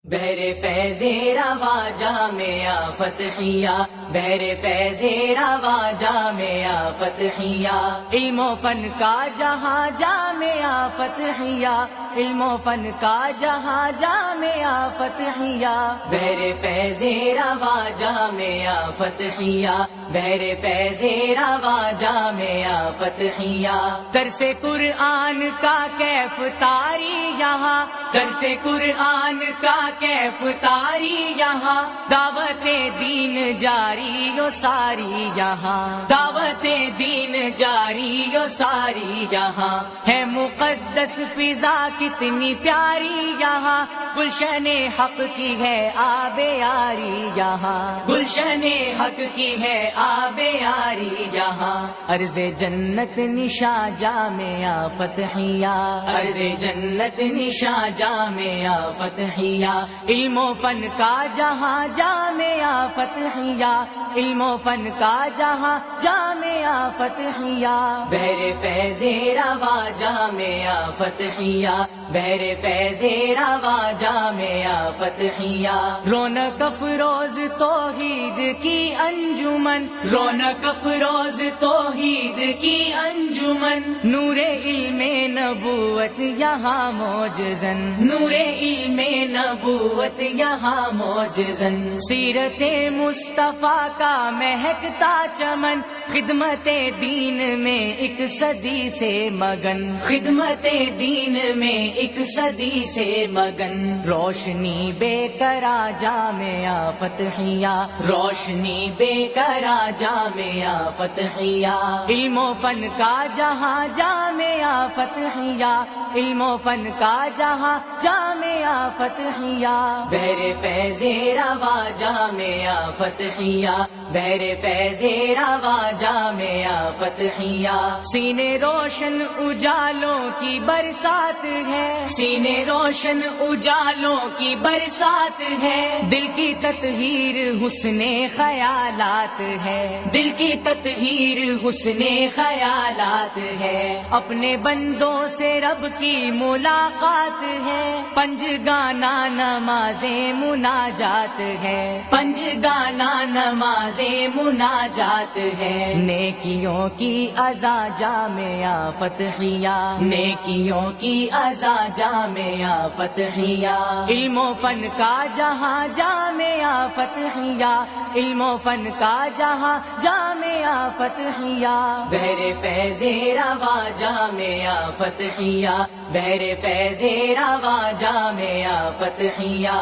بحر فیض روا جامعہ فتحیہ، بحر فیض روا جامعہ فتحیہ، علم و فن کا جہاں جامعہ فتحیہ، علم و فن کا جہاں جامعہ فتحیہ، بحر فیض روا جامعہ فتحیہ، بحر فیض روا جامعہ فتحیہ، درس قرآن کا کیف طاری یہاں، درس قرآن کا کیف طاری یہاں، دعوت دین جاری و ساری یہاں، دعوت دین جاری و ساری یہاں، ہے مقدس فضا کتنی پیاری یہاں، گلشن حق کی ہے آب یاری یہاں، گلشن حق کی ہے آب یاری یہاں، عرض جنت نشاں جامعہ فتحیہ، عرض جنت نشاں جامعہ فتحیہ، علم و فن کا جہاں جامعہ فتحیہ، علم و فن کا جہاں جامعہ فتحیہ، بحر فیض روا جامعہ فتحیہ، بحر فیض روا جامعہ فتحیہ، رونق افروز توحید کی انجمن، رونق افروز توحید کی انجمن، نور علم نبوت یہاں موجزن، نور علم نبوت یہاں موجزن، سیرت مصطفیٰ کا مہکتا چمن، خدمت دین میں ایک صدی سے مگن، خدمت دین میں ایک صدی سے مگن، روشنی بے قرار جامعہ فتحیہ، روشنی بے قرار جامعہ فتحیہ، علم و فن کا جہاں جامعہ فتحیہ، علم و فن کا جہاں جامعہ فتحیہ، بحر فیض روا جامعہ فتحیہ، بحر فیض روا جامعہ فتحیہ، سینے روشن اجالوں کی برسات ہے، سینے روشن اجالوں کی برسات ہے، دل کی تطہیر حسن خیالات ہے، دل کی تطہیر حسن خیالات ہے، اپنے بندوں سے رب کی ملاقات ہے، پنج گانا نمازیں مناجات ہے، پنج گانا نمازیں مناجات ہے، نیکیوں کی ازاں جامعہ فتحیہ، نیکیوں کی ازاں جامعہ فتحیہ، علم و فن کا جہاں جامعہ فتحیہ، علم و فن کا جہاں جامعہ فتحیہ، بحر فیض روا جامعہ فتحیہ، بحر فیض روا جامعہ فتحیہ۔